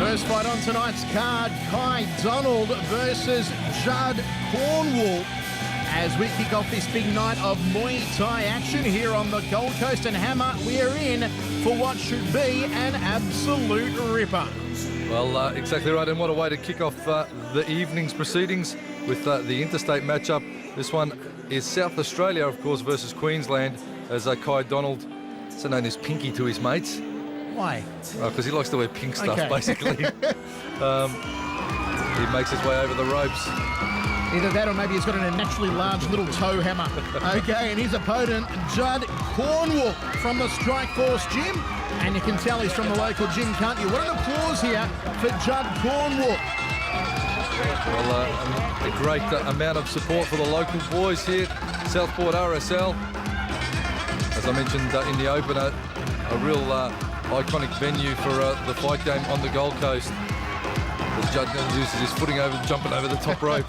First fight on tonight's card, Kai Donald versus Judd Cornwall. As we kick off this big night of Muay Thai action here on the Gold Coast, and Hammer, we are in for what should be an absolute ripper. Well, exactly right, and what a way to kick off the evening's proceedings with the interstate matchup. This one is South Australia, of course, versus Queensland, as Kai Donald, so known as Pinky to his mates. Why? Because he likes to wear pink stuff, Okay. basically. He makes his way over the ropes. Either that or maybe he's got a naturally large little toe, Hammer. Okay, and his opponent, Judd Cornwall from the Strikeforce Gym. And you can tell he's from the local gym, can't you? What an applause here for Judd Cornwall. Well, a great amount of support for the local boys here, Southport RSL. As I mentioned in the opener, a real iconic venue for the fight game on the Gold Coast. As Judd uses his footing jumping over the top rope.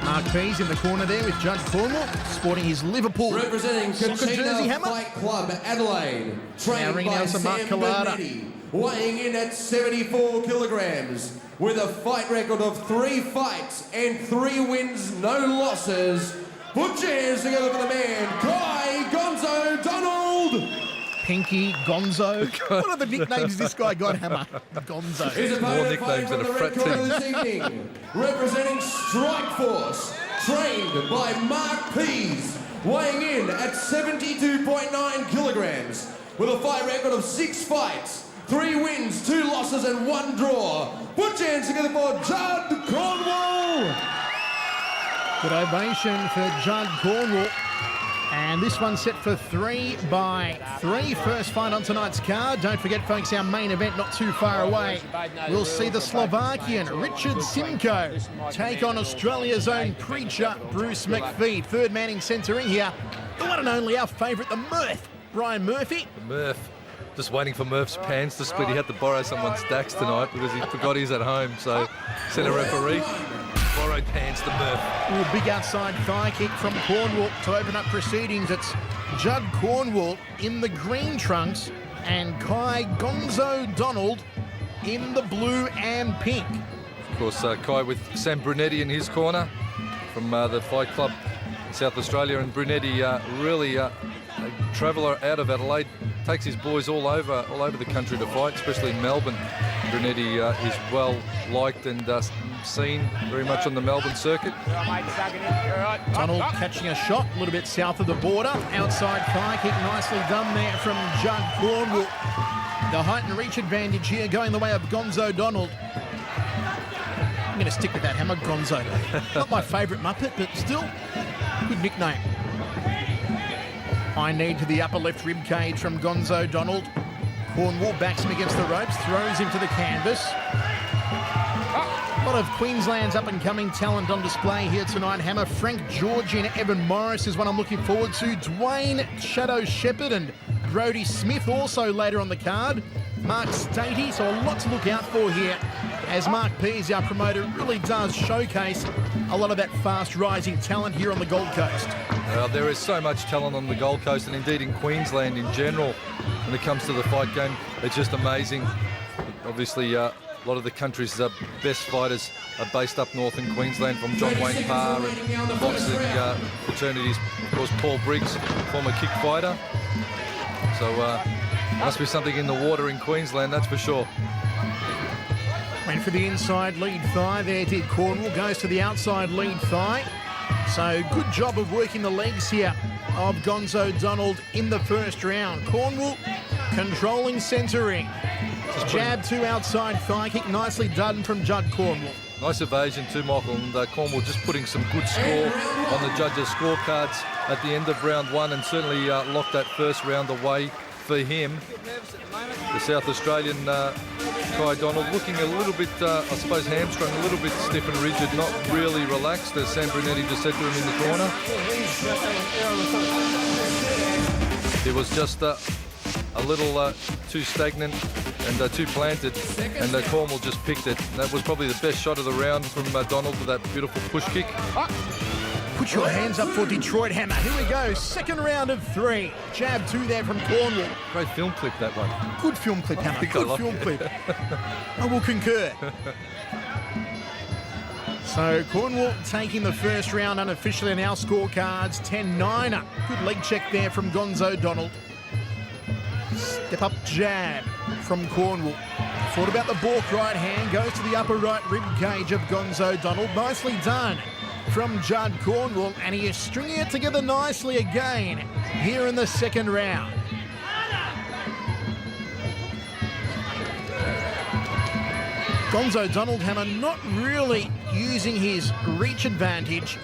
Mark Pease in the corner there with Judd Cornwall, sporting his Liverpool representing soccer jersey, Hammer. Fight Club Adelaide, trained ring by announcer Mark Sam Collada. Bernetti, weighing in at 74 kilograms, with a fight record of 3 fights and 3 wins, no losses. Put your hands together for the man, Kai Gonzo Donald! Pinky, Gonzo. What other nicknames this guy got, Hammer? Gonzo. His More opponent nicknames fighting than from a the red frat corner team. this evening, representing Strikeforce, trained by Mark Pease, weighing in at 72.9 kilograms, with a fight record of 6 fights, 3 wins, 2 losses and 1 draw. Put your hands together for Judd Cornwall! Good ovation for Judd Cornwall. And this one's set for 3x3. First fight on tonight's card. Don't forget, folks, our main event not too far away. We'll see the Slovakian Richard Simcoe take on Australia's own preacher, Bruce McPhee. Third man in centering here, the one and only, our favourite, the Murph, Brian Murphy. Murph, just waiting for Murph's pants to split. He had to borrow someone's stacks tonight because he forgot he's at home, so sent a referee. Borrowed pants to Murph. Ooh, big outside thigh kick from Cornwall to open up proceedings. It's Judd Cornwall in the green trunks and Kai Gonzo Donald in the blue and pink. Of course, Kai with Sam Brunetti in his corner from the Fight Club in South Australia, and Brunetti really a traveller out of Adelaide, takes his boys all over the country to fight, especially in Melbourne. Brunetti is well liked and seen very much on the Melbourne circuit. Donald catching a shot a little bit south of the border. Outside thigh kick, nicely done there from Judd Cornwall. The height and reach advantage here going the way of Gonzo Donald. I'm going to stick with that, Hammer, Gonzo. Not my favourite Muppet, but still, good nickname. High knee to the upper left rib cage from Gonzo Donald. Cornwall backs him against the ropes, throws him to the canvas. A lot of Queensland's up-and-coming talent on display here tonight, Hammer. Frank George and Evan Morris is one I'm looking forward to. Dwayne Shadow Shepherd and Brodie Smith also later on the card. Mark Stady, so a lot to look out for here, as Mark Pease, our promoter, really does showcase a lot of that fast-rising talent here on the Gold Coast. There is so much talent on the Gold Coast and indeed in Queensland in general when it comes to the fight game. It's just amazing. Obviously, a lot of the country's best fighters are based up north in Queensland, from John Wayne Parr and boxing fraternities. Of course, Paul Briggs, former kick fighter. So must be something in the water in Queensland, that's for sure. Went for the inside lead thigh there, did Cornwall. Goes to the outside lead thigh. So good job of working the legs here of Gonzo Donald in the first round. Cornwall controlling centering. Jab to outside thigh kick, nicely done from Judd Cornwall. Nice evasion too, Michael, and Cornwall just putting some good score on the judges' scorecards at the end of round 1, and certainly locked that first round away for him. The South Australian Kai Donald looking a little bit, I suppose, hamstrung, a little bit stiff and rigid, not really relaxed, as Sam Brunetti just said to him in the corner. It was just a little too stagnant and too planted, and Cornwall just picked it. That was probably the best shot of the round from Donald with that beautiful push kick. Put your hands up for Detroit, Hammer. Here we go. Second round of 3. Jab 2 there from Cornwall. Great film clip, that one. Good film clip, Hammer. Good film clip. I will concur. So Cornwall taking the first round unofficially in our scorecards. 10-9. Good leg check there from Gonzo Donald. Step up jab from Cornwall. Thought about the balk right hand. Goes to the upper right rib cage of Gonzo Donald. Nicely done from Judd Cornwall. And he is stringing it together nicely again here in the second round. Gonzo Donald, Hammer, not really using his reach advantage,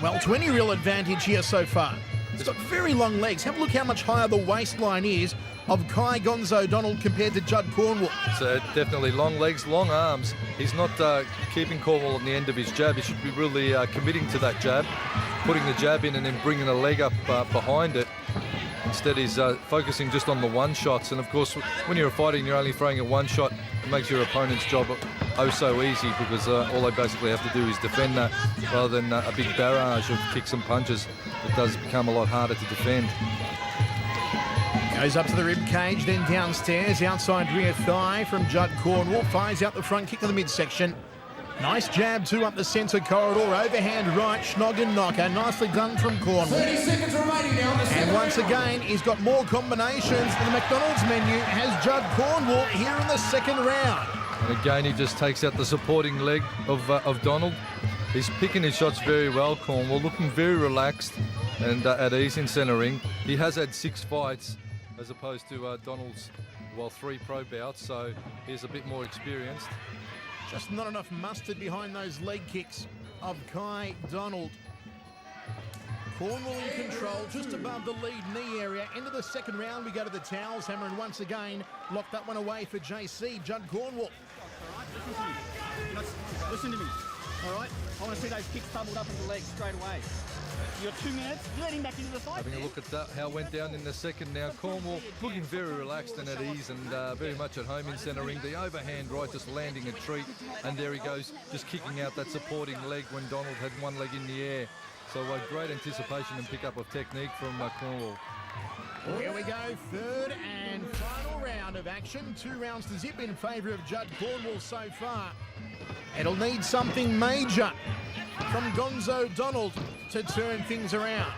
well, to any real advantage here so far. He's got very long legs. Have a look how much higher the waistline is of Kai Gonzo Donald compared to Judd Cornwall. So definitely long legs, long arms. He's not keeping Cornwall on the end of his jab. He should be really committing to that jab, putting the jab in and then bringing the leg up behind it. Instead, he's focusing just on the one shots. And of course, when you're fighting, you're only throwing a one shot. It makes your opponent's job oh so easy, because all they basically have to do is defend that rather than a big barrage of kicks and punches. It does become a lot harder to defend. Goes up to the rib cage, then downstairs, outside rear thigh from Judd Cornwall. Fires out the front kick to the midsection. Nice jab too up the centre corridor. Overhand right, Schnoggin knocker. Nicely done from Cornwall. 30 seconds remaining now. And once again, he's got more combinations than the McDonald's menu has Judd Cornwall here in the second round. And again, he just takes out the supporting leg of Donald. He's picking his shots very well, Cornwall, looking very relaxed and at ease in centre ring. He has had 6 fights as opposed to Donald's, 3 pro bouts, so he's a bit more experienced. Just not enough mustard behind those leg kicks of Kai Donald. Cornwall in control, just above the lead knee area. Into the second round, we go to the towels, Hammer, and once again, lock that one away for JC, Judd Cornwall. All right, listen to me. All right, I want to see those kicks bubbled up in the legs straight away. You got 2 minutes. Let him back into the fight. Having a look at that, how it went down in the second now. Cornwall looking very relaxed and at ease and very much at home in centre ring. The overhand right just landing a treat. And there he goes, just kicking out that supporting leg when Donald had one leg in the air. So great anticipation and pick up of technique from Cornwall. Here we go, third and final round of action. 2 rounds to zip in favour of Judd Cornwall so far. It'll need something major from Gonzo Donald to turn things around.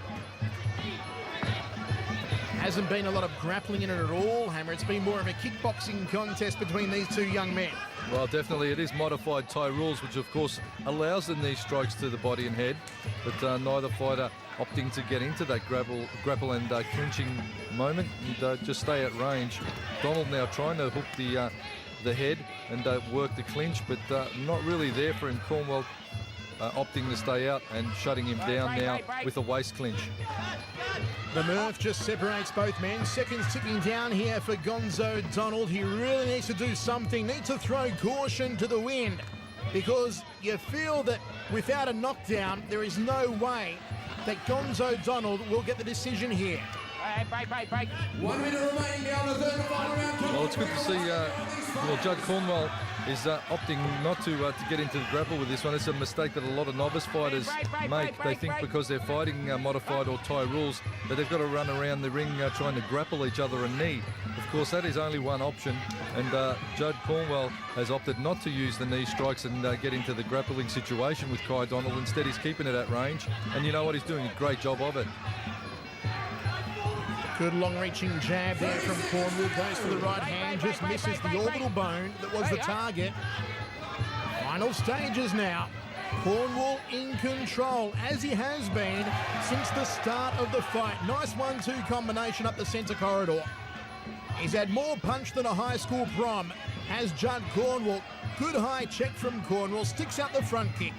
Hasn't been a lot of grappling in it at all, Hammer. It's been more of a kickboxing contest between these 2 young men. Well, definitely it is modified Thai rules, which of course allows the knee strikes to the body and head, but neither fighter opting to get into that grapple and clinching moment and just stay at range. Donald now trying to hook the head and work the clinch, but not really there for him. Cornwall opting to stay out and shutting him down now with a waist clinch. The Murph just separates both men. Seconds ticking down here for Gonzo Donald. He really needs to do something, needs to throw caution to the wind, because you feel that without a knockdown, there is no way that Gonzo Donald will get the decision here. Break. 1 minute remaining now in the third and final round. Well, it's good to see Judd Cornwall is opting not to get into the grapple with this one. It's a mistake that a lot of novice fighters make. They think because they're fighting modified or Thai rules that they've got to run around the ring trying to grapple each other and knee. Of course, that is only one option, and Judd Cornwall has opted not to use the knee strikes and get into the grappling situation with Kai Donald. Instead, he's keeping it at range, and you know what? He's doing a great job of it. Good long-reaching jab there from Cornwall. Goes for the right hand, just misses the orbital bone that was the target. Final stages now. Cornwall in control, as he has been since the start of the fight. Nice 1-2 combination up the centre corridor. He's had more punch than a high school prom, has Judd Cornwall. Good high check from Cornwall, sticks out the front kick.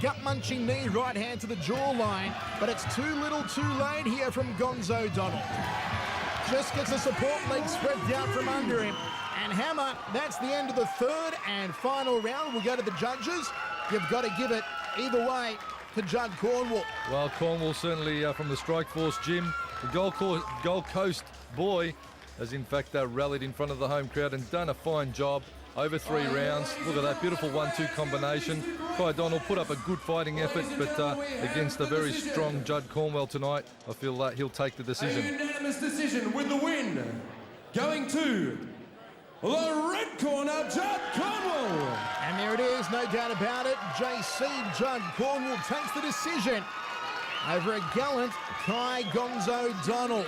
Gut-munching knee, right hand to the jawline, but it's too little too late here from Gonzo Donald. Just gets a support leg spread out from under him. And Hammer, that's the end of the third and final round. We'll go to the judges. You've got to give it either way to Judd Cornwall. Well, Cornwall certainly from the Strike Force gym, the Gold Coast boy, has in fact rallied in front of the home crowd and done a fine job. over 3 rounds. Look at that beautiful 1-2 combination. Kai Donald put up a good fighting effort, but against a very strong Judd Cornwall tonight, I feel that he'll take the A decision. unanimous decision with the win, going to the red corner, Judd Cornwall. And there it is, no doubt about it. JC Judd Cornwall takes the decision over a gallant Kai Gonzo Donald.